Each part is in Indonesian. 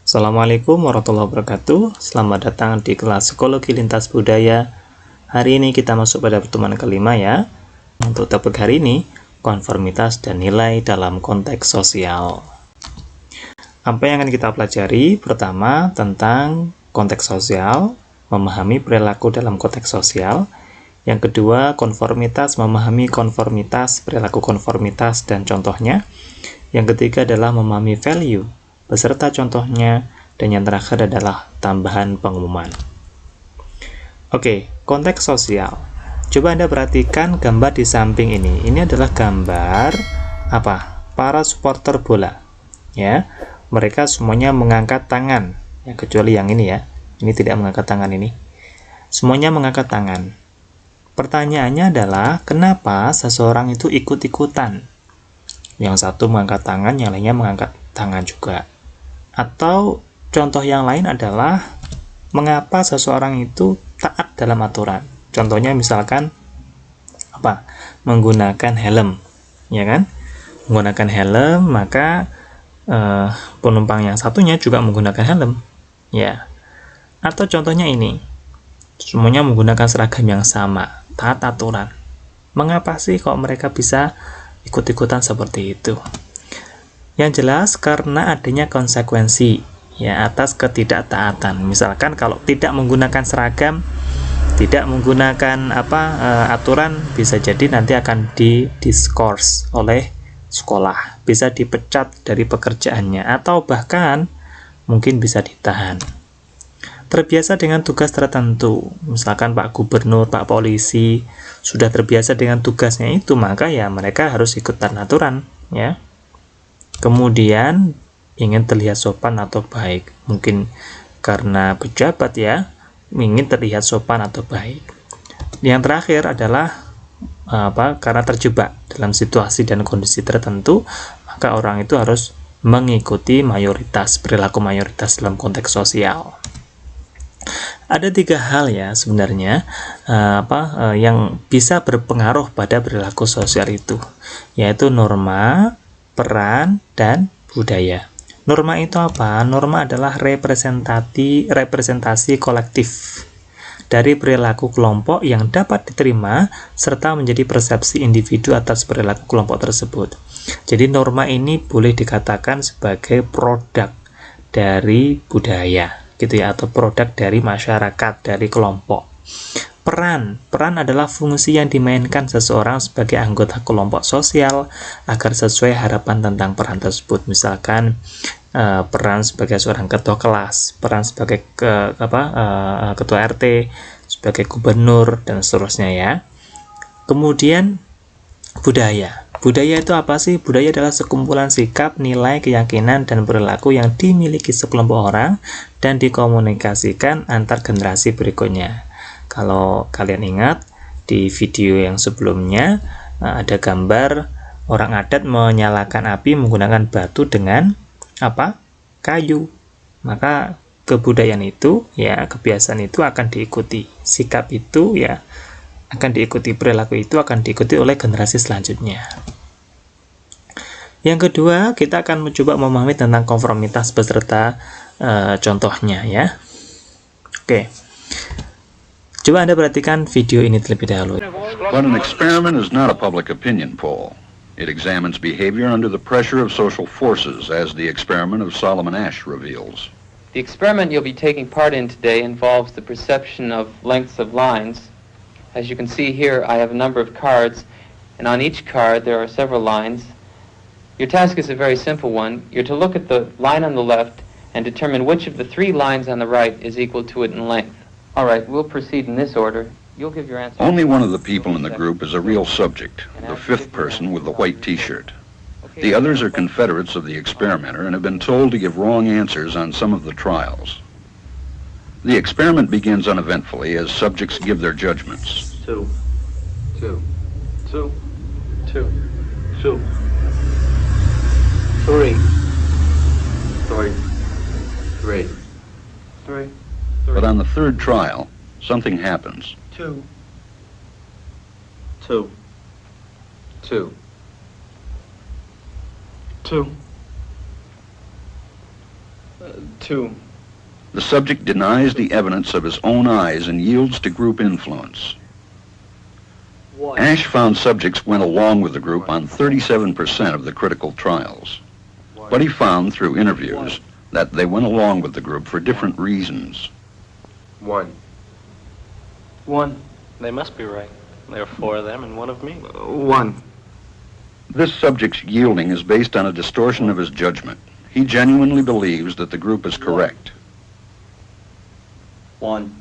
Assalamualaikum warahmatullahi wabarakatuh. Selamat datang di kelas Psikologi Lintas Budaya. Hari ini kita masuk pada pertemuan kelima ya. Untuk topik hari ini, konformitas dan nilai dalam konteks sosial. Apa yang akan kita pelajari? Pertama, tentang konteks sosial, memahami perilaku dalam konteks sosial. Yang kedua, konformitas, memahami konformitas, perilaku konformitas, dan contohnya. Yang ketiga adalah memahami value beserta contohnya, dan yang terakhir adalah tambahan pengumuman. Oke, konteks sosial. Coba Anda perhatikan gambar di samping ini. Ini adalah gambar apa? Para supporter bola. Ya, mereka semuanya mengangkat tangan. Ya, kecuali yang ini ya. Ini tidak mengangkat tangan ini. Semuanya mengangkat tangan. Pertanyaannya adalah kenapa seseorang itu ikut-ikutan? Yang satu mengangkat tangan, yang lainnya mengangkat tangan juga. Atau contoh yang lain adalah mengapa seseorang itu taat dalam aturan. Contohnya misalkan apa? Menggunakan helm, ya kan? Menggunakan helm, maka penumpang yang satunya juga menggunakan helm, ya. Atau contohnya ini, semuanya menggunakan seragam yang sama, taat aturan. Mengapa sih kok mereka bisa ikut-ikutan seperti itu? Yang jelas karena adanya konsekuensi ya atas ketidaktaatan. Misalkan kalau tidak menggunakan seragam, tidak menggunakan aturan, bisa jadi nanti akan didiskors oleh sekolah, bisa dipecat dari pekerjaannya, atau bahkan mungkin bisa ditahan. Terbiasa dengan tugas tertentu, misalkan Pak Gubernur, Pak Polisi sudah terbiasa dengan tugasnya itu, maka ya mereka harus ikutan aturan ya. Kemudian ingin terlihat sopan atau baik, mungkin karena pejabat ya, ingin terlihat sopan atau baik. Yang terakhir adalah karena terjebak dalam situasi dan kondisi tertentu, maka orang itu harus mengikuti mayoritas, perilaku mayoritas dalam konteks sosial. Ada 3 hal ya sebenarnya yang bisa berpengaruh pada perilaku sosial itu, yaitu norma, peran, dan budaya. Norma itu apa? Norma adalah representasi kolektif dari perilaku kelompok yang dapat diterima serta menjadi persepsi individu atas perilaku kelompok tersebut. Jadi norma ini boleh dikatakan sebagai produk dari budaya, gitu ya, atau produk dari masyarakat, dari kelompok. Peran adalah fungsi yang dimainkan seseorang sebagai anggota kelompok sosial agar sesuai harapan tentang peran tersebut. Misalkan peran sebagai seorang ketua kelas, peran sebagai ketua RT, sebagai gubernur, dan seterusnya ya. Kemudian budaya. Budaya itu apa sih? Budaya adalah sekumpulan sikap, nilai, keyakinan, dan perilaku yang dimiliki sekelompok orang dan dikomunikasikan antar generasi berikutnya. Kalau kalian ingat, di video yang sebelumnya ada gambar orang adat menyalakan api menggunakan batu dengan kayu. Maka kebudayaan itu ya, kebiasaan itu akan diikuti. Sikap itu ya akan diikuti, perilaku itu akan diikuti oleh generasi selanjutnya. Yang kedua, kita akan mencoba memahami tentang konformitas beserta contohnya ya. Oke. Coba Anda perhatikan video ini terlebih dahulu. But an experiment is not a public opinion poll. It examines behavior under the pressure of social forces, as the experiment of Solomon Asch reveals. The experiment you'll be taking part in today involves the perception of lengths of lines. As you can see here, I have a number of cards, and on each card there are several lines. Your task is a very simple one. You're to look at the line on the left and determine which of the 3 lines on the right is equal to it in length. All right, we'll proceed in this order. You'll give your answer. Only one of the people in the group is a real subject, the 5th person with the white t-shirt. The others are confederates of the experimenter and have been told to give wrong answers on some of the trials. The experiment begins uneventfully as subjects give their judgments. 2, 2, 2, 2, 2, 3, 3, 3, 3. But on the 3rd trial, something happens. 2, 2, 2, 2, 2. The subject denies the evidence of his own eyes and yields to group influence. 1. Ash found subjects went along with the group on 37% of the critical trials. But he found through interviews that they went along with the group for different reasons. 1. 1. They must be right. There are 4 of them and 1 of me. 1. This subject's yielding is based on a distortion of his judgment. He genuinely believes that the group is correct. 1.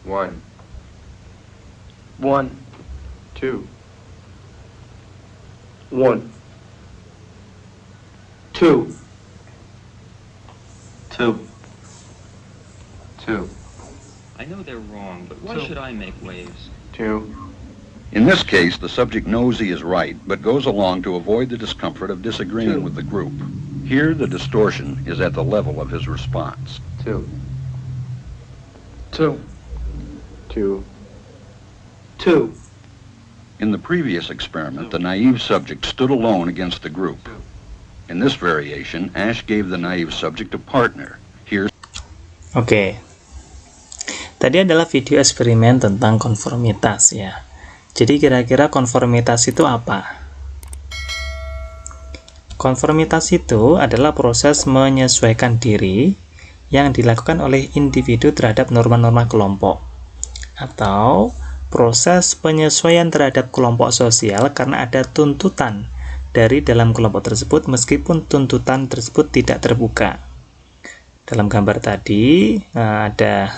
1. 1. 2. 1. 2. 2. 2. I know they're wrong, but why should I make waves? 2. In this case, the subject knows he is right, but goes along to avoid the discomfort of disagreeing with the group. Here, the distortion is at the level of his response. 2. 2. 2. 2. In the previous experiment, the naive subject stood alone against the group. In this variation, Ash gave the naive subject a partner. Here, Oke. Tadi adalah video eksperimen tentang konformitas ya. Jadi kira-kira konformitas itu apa? Konformitas itu adalah proses menyesuaikan diri yang dilakukan oleh individu terhadap norma-norma kelompok, atau proses penyesuaian terhadap kelompok sosial karena ada tuntutan dari dalam kelompok tersebut meskipun tuntutan tersebut tidak terbuka. Dalam gambar tadi ada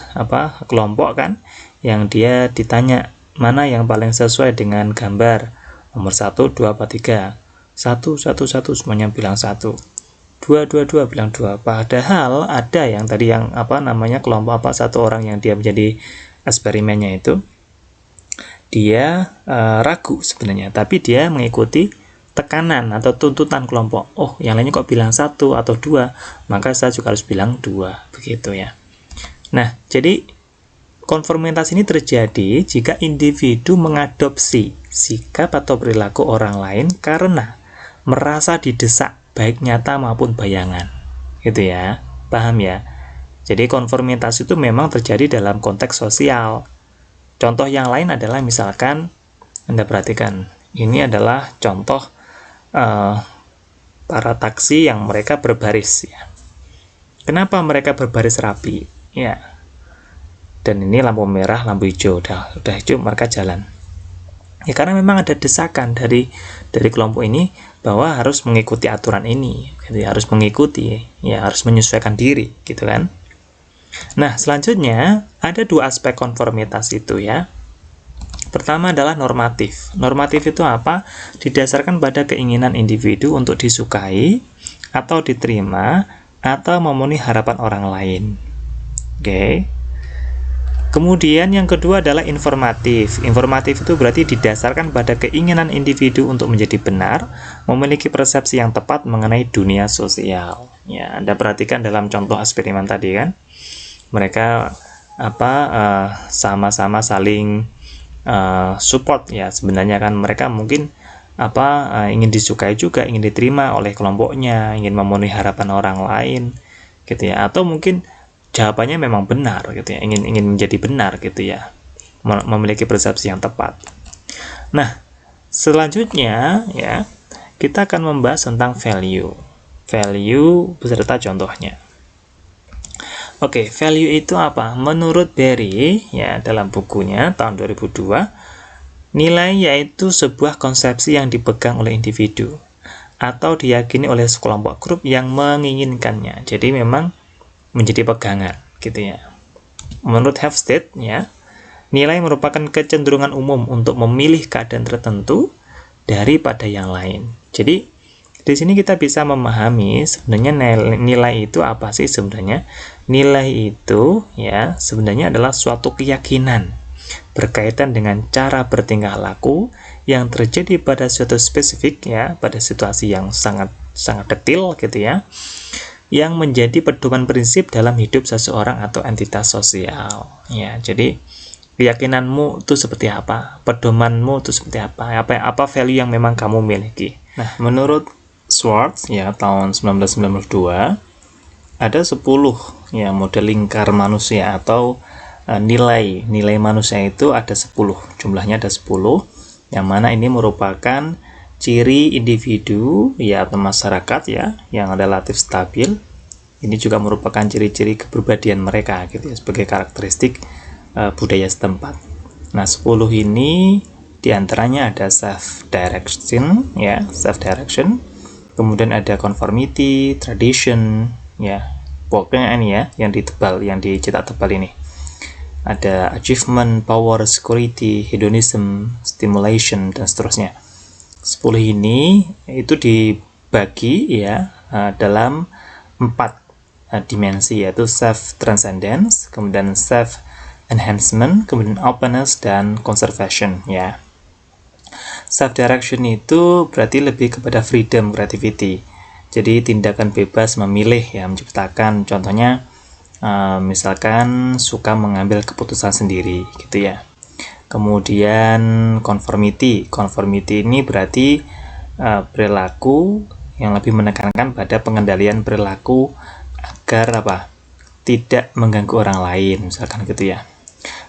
kelompok kan yang dia ditanya mana yang paling sesuai dengan gambar, nomor 1, 2, apa 3, 1, 1, 1 semuanya bilang 1, 2, 2, 2 bilang 2. Padahal ada yang tadi yang kelompok satu orang yang dia menjadi eksperimennya itu dia ragu sebenarnya, tapi dia mengikuti tekanan atau tuntutan kelompok. Oh, yang lainnya kok bilang 1 atau 2, maka saya juga harus bilang 2, begitu ya. Nah, jadi konformitas ini terjadi jika individu mengadopsi sikap atau perilaku orang lain karena merasa didesak, baik nyata maupun bayangan. Gitu ya, paham ya? Jadi konformitas itu memang terjadi dalam konteks sosial. Contoh yang lain adalah misalkan, Anda perhatikan, ini adalah contoh para taksi yang mereka berbaris ya. Kenapa mereka berbaris rapi? Ya. Dan ini lampu merah, lampu hijau, udah hijau mereka jalan. Ya karena memang ada desakan dari kelompok ini bahwa harus mengikuti aturan ini, gitu ya, harus mengikuti, ya harus menyesuaikan diri, gitu kan. Nah, selanjutnya ada 2 aspek konformitas itu ya. Pertama adalah normatif. Normatif itu apa? Didasarkan pada keinginan individu untuk disukai atau diterima atau memenuhi harapan orang lain. Oke. Kemudian yang kedua adalah informatif. Informatif itu berarti didasarkan pada keinginan individu untuk menjadi benar, memiliki persepsi yang tepat mengenai dunia sosial. Ya, Anda perhatikan dalam contoh eksperimen tadi kan, mereka sama-sama saling support ya. Sebenarnya kan mereka mungkin ingin disukai juga, ingin diterima oleh kelompoknya, ingin memenuhi harapan orang lain, gitu ya. Atau mungkin jawabannya memang benar gitu ya, ingin menjadi benar gitu ya, memiliki persepsi yang tepat. Nah, selanjutnya ya, kita akan membahas tentang value beserta contohnya. Oke, value itu apa? Menurut Berry ya, dalam bukunya tahun 2002, nilai yaitu sebuah konsepsi yang dipegang oleh individu atau diyakini oleh sekelompok grup yang menginginkannya. Jadi memang menjadi pegangan gitu ya. Menurut Hofstede ya, nilai merupakan kecenderungan umum untuk memilih keadaan tertentu daripada yang lain. Jadi di sini kita bisa memahami sebenarnya nilai itu apa sih sebenarnya? Nilai itu ya sebenarnya adalah suatu keyakinan berkaitan dengan cara bertingkah laku yang terjadi pada suatu spesifik ya, pada situasi yang sangat detail gitu ya, yang menjadi pedoman prinsip dalam hidup seseorang atau entitas sosial. Ya, jadi keyakinanmu itu seperti apa? Pedomanmu itu seperti apa? Apa value yang memang kamu miliki? Nah, menurut Schwartz ya tahun 1992, ada 10 ya model lingkar manusia atau nilai manusia itu ada 10, jumlahnya ada 10, yang mana ini merupakan ciri individu ya atau masyarakat ya yang relatif stabil. Ini juga merupakan ciri-ciri kepribadian mereka gitu ya, sebagai karakteristik budaya setempat. Nah, 10 ini diantaranya ada self direction ya, self direction, kemudian ada conformity, tradition ya, pokoknya ini ya yang ditebal, yang dicetak tebal ini. Ada achievement, power, security, hedonism, stimulation, dan seterusnya. 10 ini itu dibagi ya dalam 4 dimensi, yaitu self transcendence, kemudian self enhancement, kemudian openness, dan conservation ya. Self direction itu berarti lebih kepada freedom, creativity. Jadi tindakan bebas memilih ya, menciptakan. Contohnya misalkan suka mengambil keputusan sendiri gitu ya. Kemudian conformity ini berarti perilaku yang lebih menekankan pada pengendalian perilaku agar tidak mengganggu orang lain, misalkan gitu ya.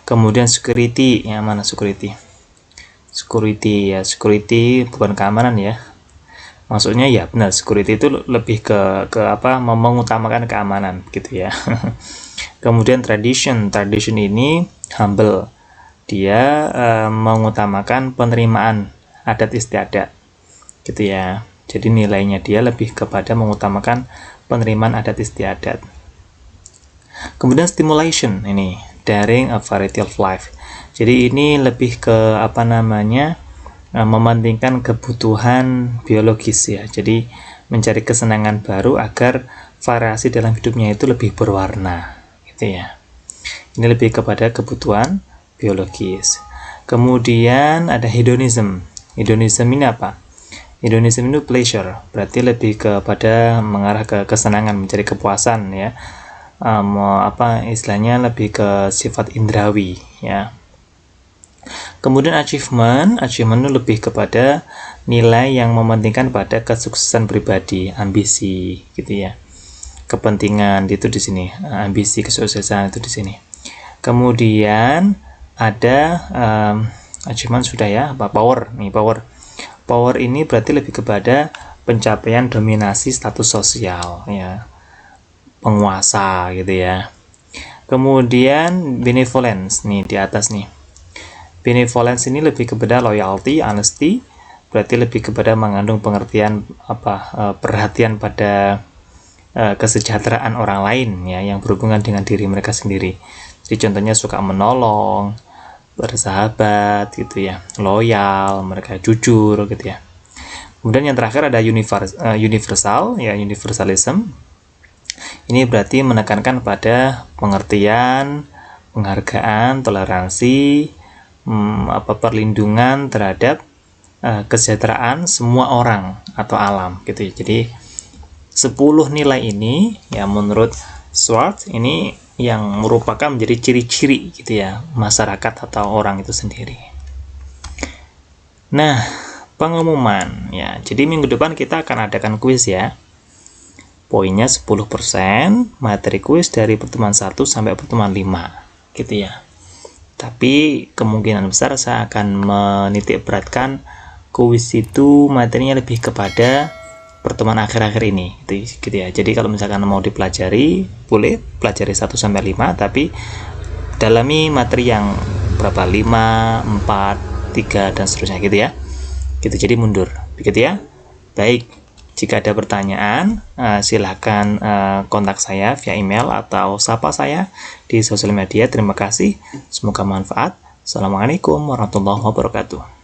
Kemudian security, yang mana security? Security bukan keamanan ya. Maksudnya ya benar, security itu lebih ke mengutamakan keamanan gitu ya. Kemudian tradition ini humble. Dia mengutamakan penerimaan adat istiadat gitu ya. Jadi nilainya dia lebih kepada mengutamakan penerimaan adat istiadat. Kemudian stimulation, ini daring a variety of life. Jadi ini lebih ke mementingkan kebutuhan biologis ya. Jadi mencari kesenangan baru agar variasi dalam hidupnya itu lebih berwarna gitu ya. Ini lebih kepada kebutuhan biologis. Kemudian ada hedonism. Hedonism ini apa? Hedonism itu pleasure, berarti lebih kepada mengarah ke kesenangan, mencari kepuasan ya. Istilahnya lebih ke sifat indrawi ya. Kemudian achievement itu lebih kepada nilai yang mementingkan pada kesuksesan pribadi, ambisi gitu ya. Kepentingan itu di sini, ambisi, kesuksesan itu di sini. Kemudian ada achievement sudah ya, power. Nih power ini berarti lebih kepada pencapaian dominasi status sosial ya, penguasa gitu ya. Kemudian benevolence nih di atas nih. Benevolence ini lebih kepada loyalty, honesty, berarti lebih kepada mengandung pengertian perhatian pada kesejahteraan orang lain ya, yang berhubungan dengan diri mereka sendiri. Jadi contohnya suka menolong, bersahabat gitu ya, loyal, mereka jujur gitu ya. Kemudian yang terakhir ada universal ya, universalism. Ini berarti menekankan pada pengertian, penghargaan, toleransi, perlindungan terhadap kesejahteraan semua orang atau alam gitu ya. Jadi 10 nilai ini ya menurut Schwartz ini yang merupakan menjadi ciri-ciri gitu ya masyarakat atau orang itu sendiri. Nah, pengumuman ya. Jadi minggu depan kita akan adakan kuis ya. Poinnya 10%, materi kuis dari pertemuan 1 sampai pertemuan 5 gitu ya. Tapi kemungkinan besar saya akan menitik beratkan kuis itu materinya lebih kepada pertemuan akhir-akhir ini gitu ya. Jadi kalau misalkan mau dipelajari, boleh pelajari 1 sampai 5, tapi dalami materi yang berapa, 5, 4, 3 dan seterusnya gitu ya. Gitu, jadi mundur begitu ya. Baik, jika ada pertanyaan silahkan kontak saya via email atau sapa saya di sosial media. Terima kasih, semoga manfaat. Assalamualaikum warahmatullahi wabarakatuh.